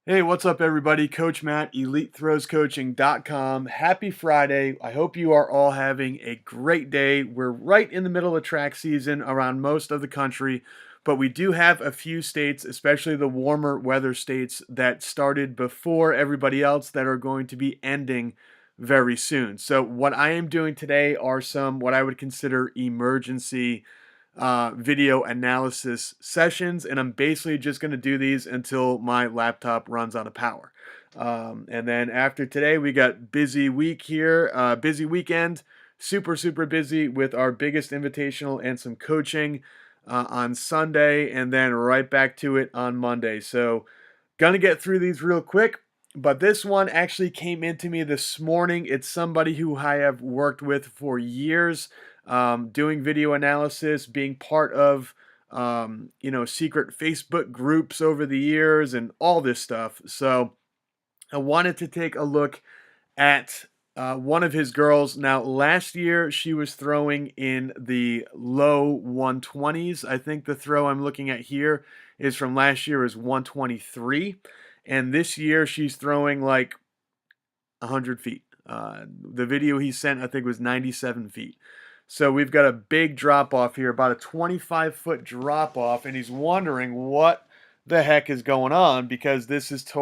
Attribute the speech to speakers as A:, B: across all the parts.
A: Hey, what's up, everybody? Coach Matt, EliteThrowsCoaching.com. Happy Friday. I hope you are all having a great day. We're right in the middle of track season around most of the country, but we do have a few states, especially the warmer weather states, that started before everybody else that are going to be ending very soon. So, what I am doing today are some what I would consider emergency video analysis sessions, and I'm basically just going to do these until my laptop runs out of power. And then after today, we got busy week here, busy weekend, super busy with our biggest invitational and some coaching on Sunday, and then right back to it on Monday. So, gonna get through these real quick. But this one actually came into me this morning. It's somebody who I have worked with for years, doing video analysis, being part of secret Facebook groups over the years and all this stuff. So I wanted to take a look at one of his girls. Now, last year she was throwing in the low 120s. I think the throw I'm looking at here is from last year is 123, and this year she's throwing like 100 feet. The video he sent, I think, was 97 feet. So we've got a big drop off here, about a 25-foot drop off, and he's wondering what the heck is going on because this is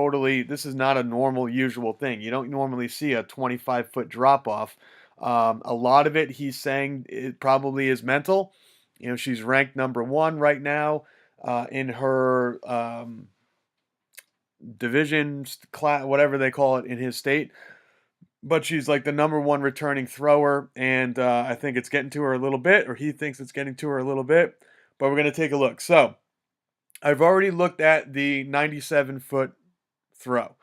A: not a normal, usual thing. You don't normally see a 25-foot drop off. A lot of it, he's saying, it probably is mental. You know, she's ranked number one right now in her division class, whatever they call it in his state, but she's like the number one returning thrower, and I think it's getting to her a little bit, or he thinks it's getting to her a little bit. But we're going to take a look. So I've already looked at the 97-foot throw,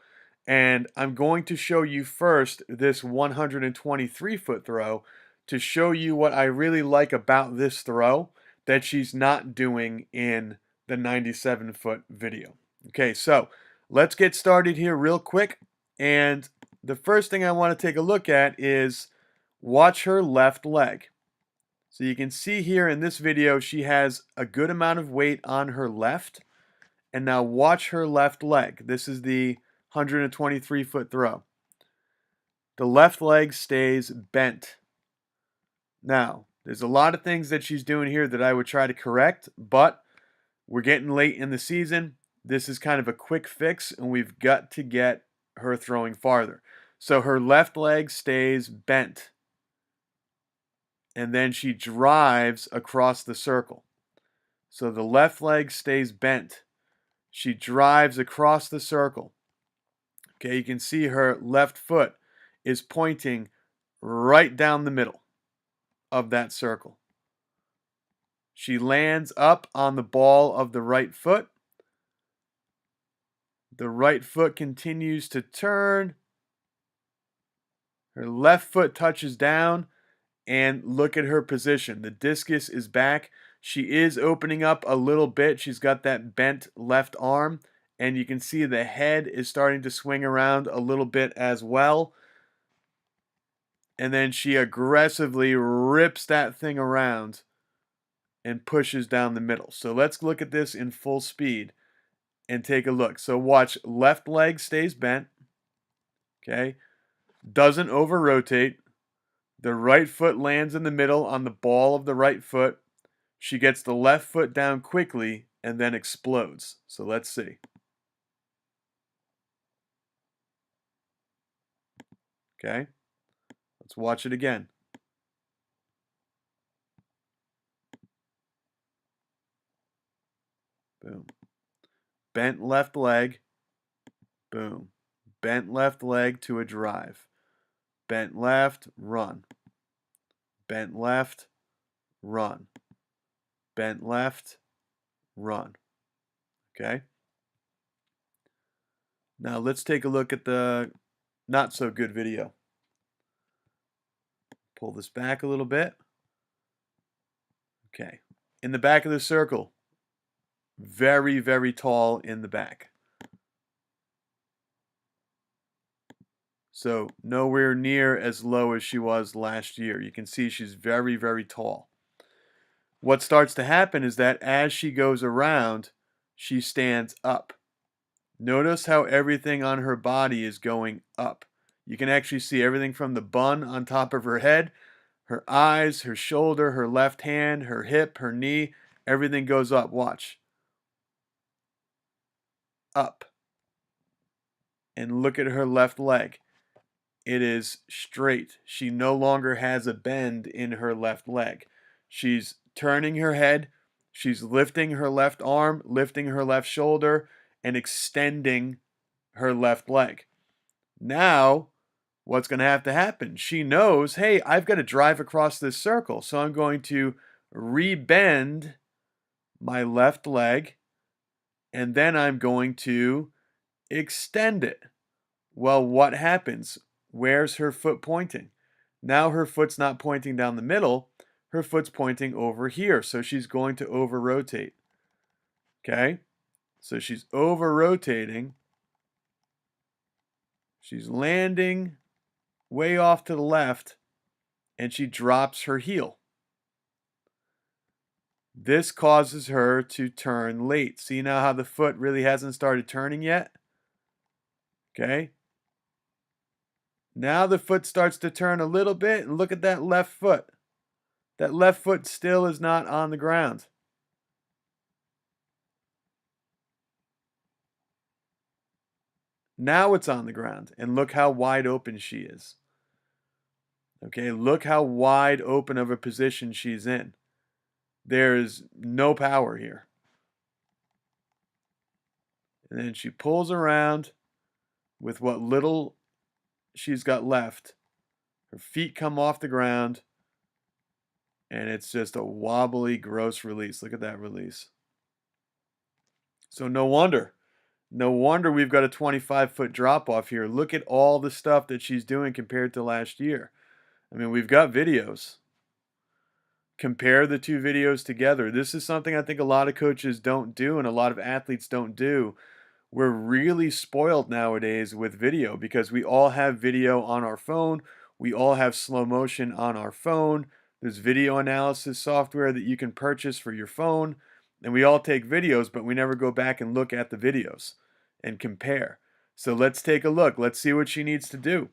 A: and I'm going to show you first this 123-foot throw to show you what I really like about this throw that she's not doing in the 97-foot video. Okay, so let's get started here real quick. And the first thing I want to take a look at is watch her left leg. So you can see here in this video, she has a good amount of weight on her left. And now watch her left leg. This is the 123-foot throw. The left leg stays bent. Now, there's a lot of things that she's doing here that I would try to correct, but we're getting late in the season. This is kind of a quick fix, and we've got to get her throwing farther. So her left leg stays bent, and then she drives across the circle. So the left leg stays bent. She drives across the circle. Okay, you can see her left foot is pointing right down the middle of that circle. She lands up on the ball of the right foot. The right foot continues to turn. Her left foot touches down, and look at her position. The discus is back. She is opening up a little bit. She's got that bent left arm, and you can see the head is starting to swing around a little bit as well. And then she aggressively rips that thing around and pushes down the middle. So let's look at this in full speed and take a look. So watch, left leg stays bent, okay? Doesn't over rotate. The right foot lands in the middle on the ball of the right foot. She gets the left foot down quickly and then explodes. So let's see. Okay, let's watch it again. Boom. Bent left leg. Boom. Bent left leg to a drive. Bent left, run. Bent left, run. Bent left, run. Okay? Now let's take a look at the not so good video. Pull this back a little bit. Okay. In the back of the circle, very tall in the back. So nowhere near as low as she was last year. You can see she's very tall. What starts to happen is that as she goes around, she stands up. Notice how everything on her body is going up. You can actually see everything from the bun on top of her head, her eyes, her shoulder, her left hand, her hip, her knee. Everything goes up. Watch. Up. And look at her left leg. It is straight. She no longer has a bend in her left leg. She's turning her head. She's lifting her left arm, lifting her left shoulder, and extending her left leg. Now, what's going to have to happen? She knows, hey, I've got to drive across this circle. So I'm going to rebend my left leg, and then I'm going to extend it. Well, what happens? Where's her foot pointing? Now her foot's not pointing down the middle. Her foot's pointing over here. So she's going to over rotate. Okay? So she's over rotating. She's landing way off to the left, and she drops her heel. This causes her to turn late. See now how the foot really hasn't started turning yet? Okay? Now the foot starts to turn a little bit, and look at that left foot. That left foot still is not on the ground. Now it's on the ground, and look how wide open she is. Okay, look how wide open of a position she's in. There is no power here. And then she pulls around with what little she's got left. Her feet come off the ground, and it's just a wobbly, gross release. Look at that release. So no wonder. No wonder we've got a 25-foot drop off here. Look at all the stuff that she's doing compared to last year. I mean, we've got videos. Compare the two videos together. This is something I think a lot of coaches don't do and a lot of athletes don't do. We're really spoiled nowadays with video because we all have video on our phone. We all have slow motion on our phone. There's video analysis software that you can purchase for your phone. And we all take videos, but we never go back and look at the videos and compare. So let's take a look. Let's see what she needs to do.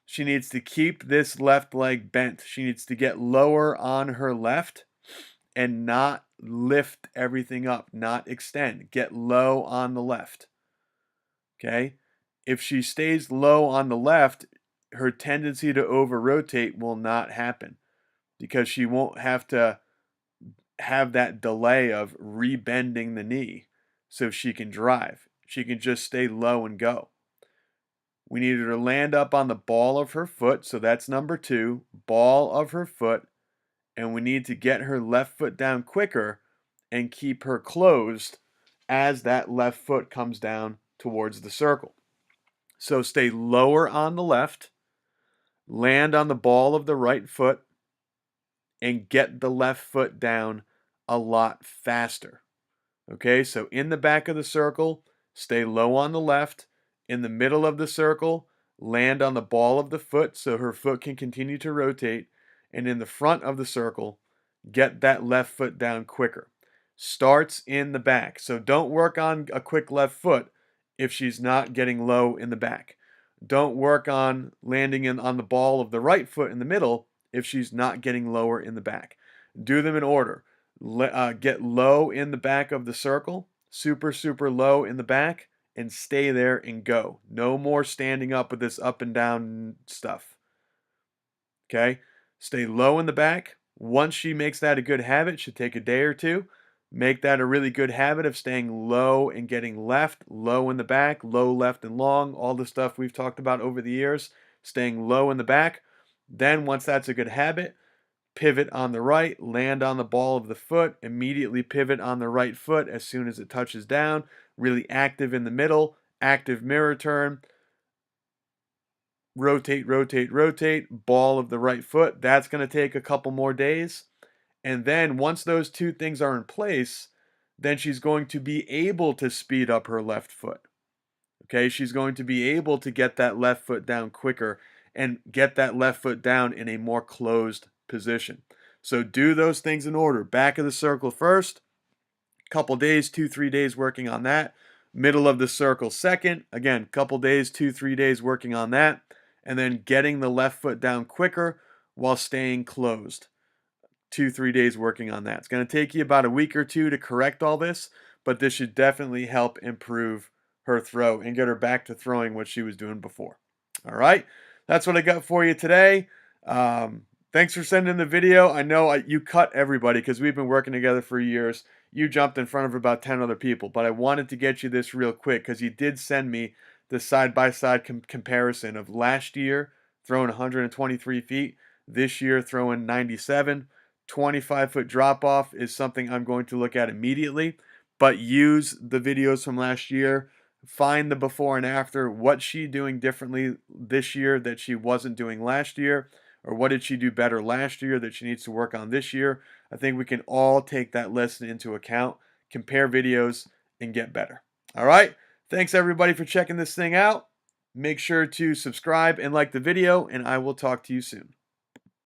A: She needs to keep this left leg bent. She needs to get lower on her left and not lift everything up, not extend. Get low on the left. Okay? If she stays low on the left, her tendency to over rotate will not happen because she won't have to have that delay of rebending the knee so she can drive. She can just stay low and go. We need her to land up on the ball of her foot, so that's number 2, ball of her foot, and we need to get her left foot down quicker and keep her closed as that left foot comes down towards the circle. So stay lower on the left, land on the ball of the right foot, and get the left foot down a lot faster. Okay, so in the back of the circle, stay low on the left. In the middle of the circle, land on the ball of the foot so her foot can continue to rotate. And in the front of the circle, get that left foot down quicker. Starts in the back. So don't work on a quick left foot if she's not getting low in the back. Don't work on landing on the ball of the right foot in the middle if she's not getting lower in the back. Do them in order. Get low in the back of the circle, super, super low in the back, and stay there and go. No more standing up with this up and down stuff. Okay? Stay low in the back. Once she makes that a good habit, should take a day or two. Make that a really good habit of staying low and getting left, low in the back, low, left, and long, all the stuff we've talked about over the years, staying low in the back. Then once that's a good habit, pivot on the right, land on the ball of the foot, immediately pivot on the right foot as soon as it touches down, really active in the middle, active mirror turn, rotate, rotate, rotate, ball of the right foot. That's going to take a couple more days. And then once those two things are in place, then she's going to be able to speed up her left foot. Okay, she's going to be able to get that left foot down quicker and get that left foot down in a more closed position. So do those things in order. Back of the circle first, couple days, 2-3 days working on that. middle of the circle second. Again, couple days, 2-3 days working on that. And then getting the left foot down quicker while staying closed. 2-3 days working on that. It's going to take you about a week or two to correct all this, but this should definitely help improve her throw and get her back to throwing what she was doing before. All right, that's what I got for you today. Thanks for sending the video. I know you cut everybody because we've been working together for years. You jumped in front of about 10 other people, but I wanted to get you this real quick because you did send me the side-by-side comparison of last year throwing 123 feet, this year throwing 97. 25-foot drop-off is something I'm going to look at immediately, but use the videos from last year. Find the before and after. What's she doing differently this year that she wasn't doing last year? Or what did she do better last year that she needs to work on this year? I think we can all take that lesson into account, compare videos, and get better. All right? Thanks everybody for checking this thing out. Make sure to subscribe and like the video, and I will talk to you soon.